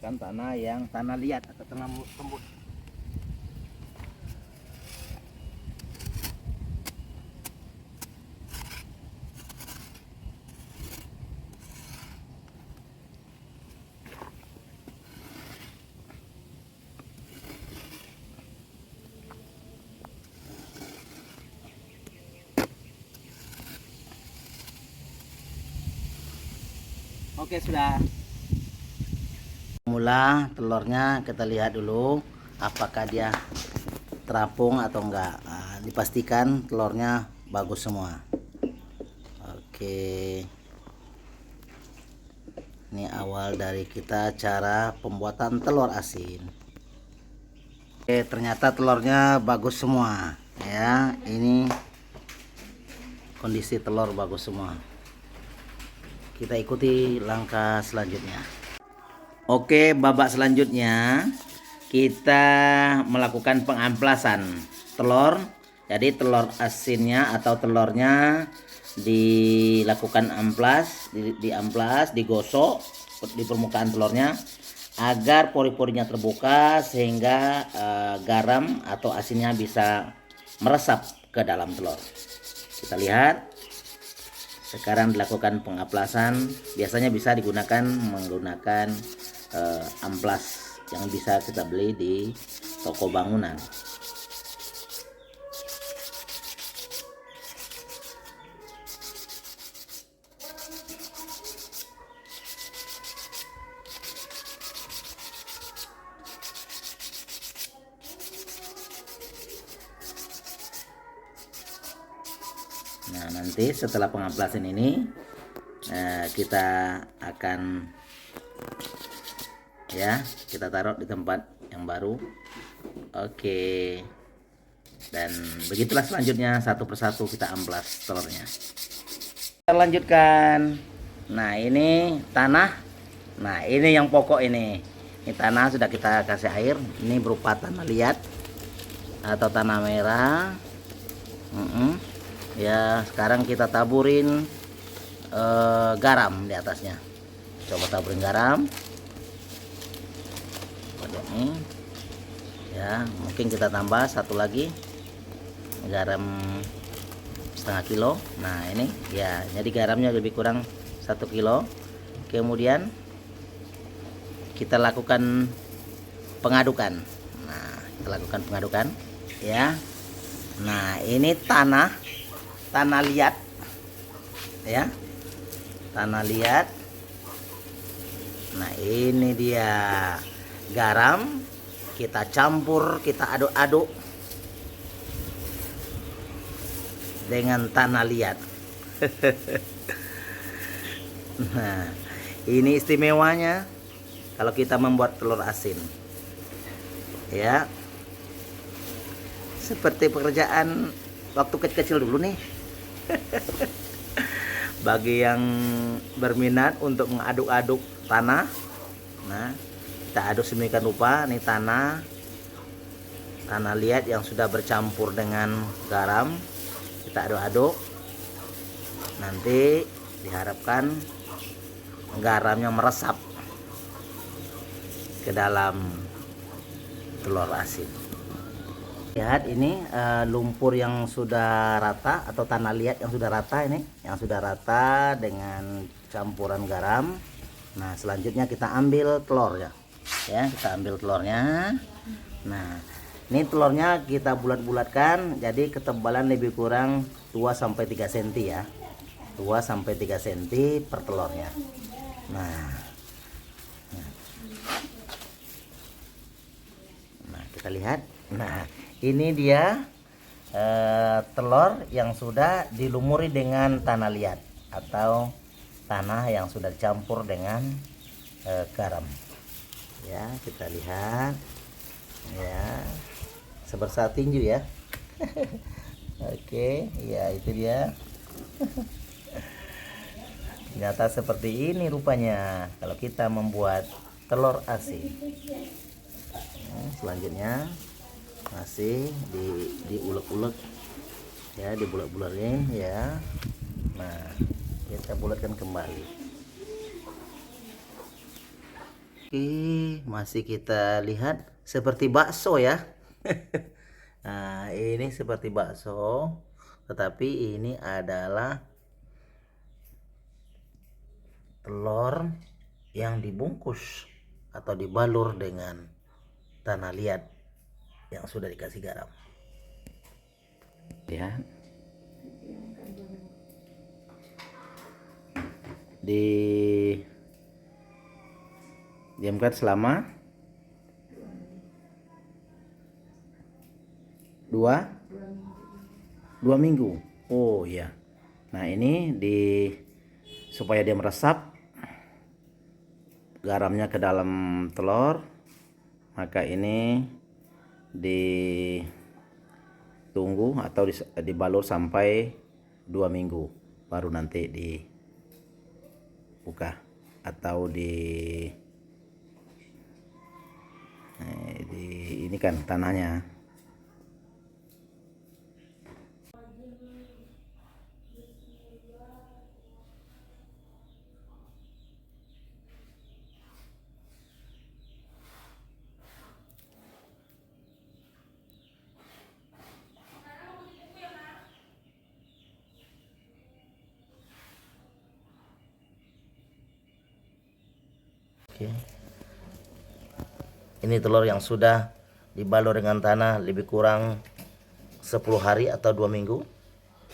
menggunakan tanah yang tanah liat atau tanah tembus. Oke, sudah. Mula telurnya kita lihat dulu apakah dia terapung atau enggak. Nah, dipastikan telurnya bagus semua. Oke. Ini awal dari kita cara pembuatan telur asin. Oke, ternyata telurnya bagus semua ya. Ini kondisi telur bagus semua. Kita ikuti langkah selanjutnya. Oke, babak selanjutnya kita melakukan pengamplasan telur. Jadi telur asinnya atau telurnya dilakukan amplas, diamplas, digosok di permukaan telurnya agar pori-porinya terbuka sehingga garam atau asinnya bisa meresap ke dalam telur. Kita lihat. Sekarang dilakukan pengamplasan, biasanya bisa digunakan menggunakan amplas yang bisa kita beli di toko bangunan. Nah, nanti setelah pengamplasan ini kita akan kita taruh di tempat yang baru. Oke. Dan begitulah selanjutnya, satu persatu kita amplas telurnya. Kita lanjutkan. Nah, ini tanah. Nah, ini yang pokok ini. Ini tanah sudah kita kasih air. Ini berupa tanah liat atau tanah merah. Ya, sekarang kita taburin garam di atasnya. Coba taburin garam. Ini ya, mungkin kita tambah satu lagi garam setengah kilo. Nah, ini ya, jadi garamnya lebih kurang 1 kilo. Kemudian kita lakukan pengadukan. Nah, kita lakukan pengadukan ya. Nah, ini tanah liat ya, tanah liat. Nah, ini dia garam, kita campur, kita aduk-aduk dengan tanah liat. Nah, ini istimewanya kalau kita membuat telur asin ya, seperti pekerjaan waktu kecil-kecil dulu nih. Bagi yang berminat untuk mengaduk-aduk tanah, nah, kita aduk sedemikian rupa. Ini tanah liat yang sudah bercampur dengan garam, kita aduk-aduk. Nanti diharapkan garamnya meresap ke dalam telur asin. Lihat ini lumpur yang sudah rata atau tanah liat yang sudah rata, ini yang sudah rata dengan campuran garam. Nah, selanjutnya kita ambil telur ya, kita ambil telurnya. Nah, ini telurnya kita bulat-bulatkan, jadi ketebalan lebih kurang 2-3 cm ya, 2-3 cm per telurnya. Nah, kita lihat. Nah, ini dia telur yang sudah dilumuri dengan tanah liat atau tanah yang sudah dicampur dengan garam ya. Kita lihat ya, sebesar tinju ya. Oke ya, itu dia. Ternyata seperti ini rupanya kalau kita membuat telur asin. Selanjutnya masih diulek-ulek ya, dibulat-bulatin ya. Nah, kita bulatkan kembali. Oke, masih kita lihat seperti bakso ya. Nah, ini seperti bakso, tetapi ini adalah telur yang dibungkus atau dibalur dengan tanah liat yang sudah dikasih garam. Lihat. Diamkan selama 2 minggu. Oh ya. Nah, ini supaya dia meresap garamnya ke dalam telur, maka ini ditunggu atau dibalur sampai 2 minggu, baru nanti dibuka atau ini kan tanahnya. Oke. Ini telur yang sudah dibalur dengan tanah lebih kurang 10 hari atau 2 minggu.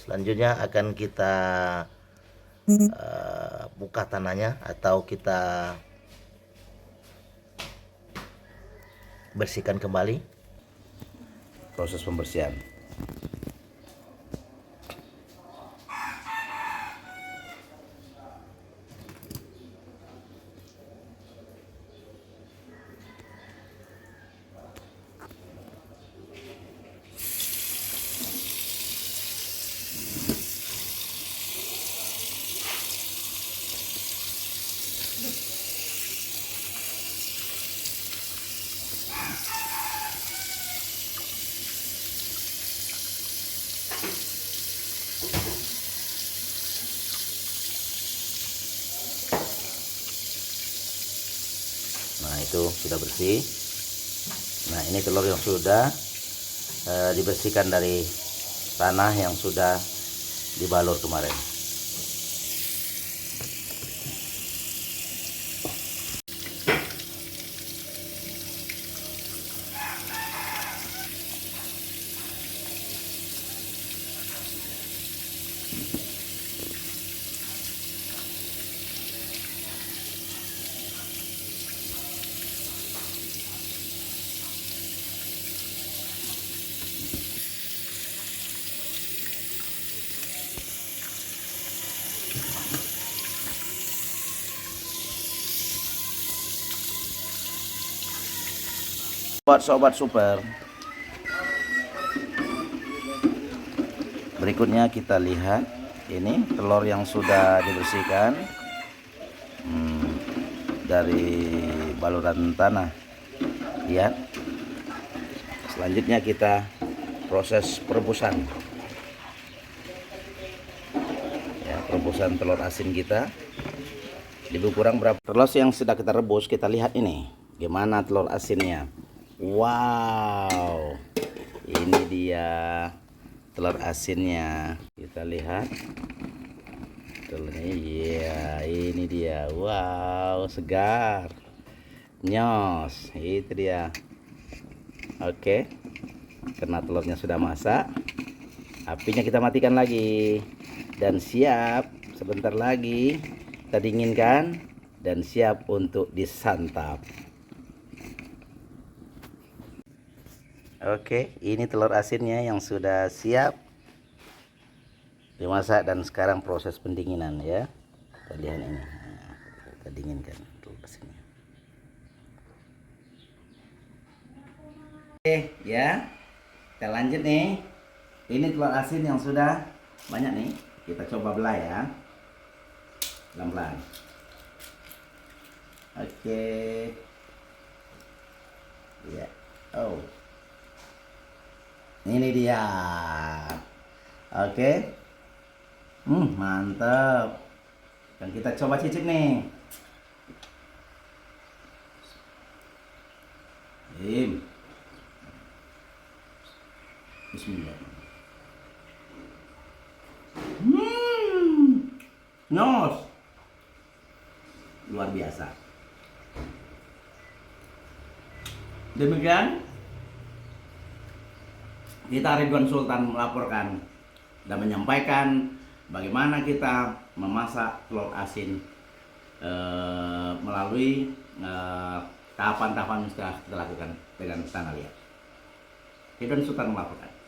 Selanjutnya akan kita buka tanahnya atau kita bersihkan kembali. Proses pembersihan. Nah, itu sudah bersih. Nah, ini telur yang sudah dibersihkan dari tanah yang sudah dibalur kemarin. Sobat super, berikutnya kita lihat ini telur yang sudah dibersihkan dari baluran tanah. Lihat. Selanjutnya kita proses perebusan ya, perebusan telur asin kita. Lebih kurang berapa telur yang sudah kita rebus, kita lihat ini gimana telur asinnya. Wow, ini dia telur asinnya. Kita lihat telurnya. Iya, ini dia. Wow, segar, nyos. Itu dia. Oke, karena telurnya sudah masak, apinya kita matikan lagi dan siap. Sebentar lagi kita dinginkan dan siap untuk disantap. Oke, ini telur asinnya yang sudah siap dimasak dan sekarang proses pendinginan ya. Kita lihat ini. Nah, kita dinginkan telur asinnya. Oke, ya. Kita lanjut nih. Ini telur asin yang sudah banyak nih. Kita coba belah ya. Pelan-pelan. Oke. Ya. Oh. Ini dia. Oke. Mantap. Dan kita coba cicip nih. Bismillah. Nos. Luar biasa. Demikian kita Ridwan Sultan melaporkan dan menyampaikan bagaimana kita memasak telur asin melalui tahapan-tahapan yang sudah kita lakukan dengan tanah liat. Ridwan Sultan melaporkan.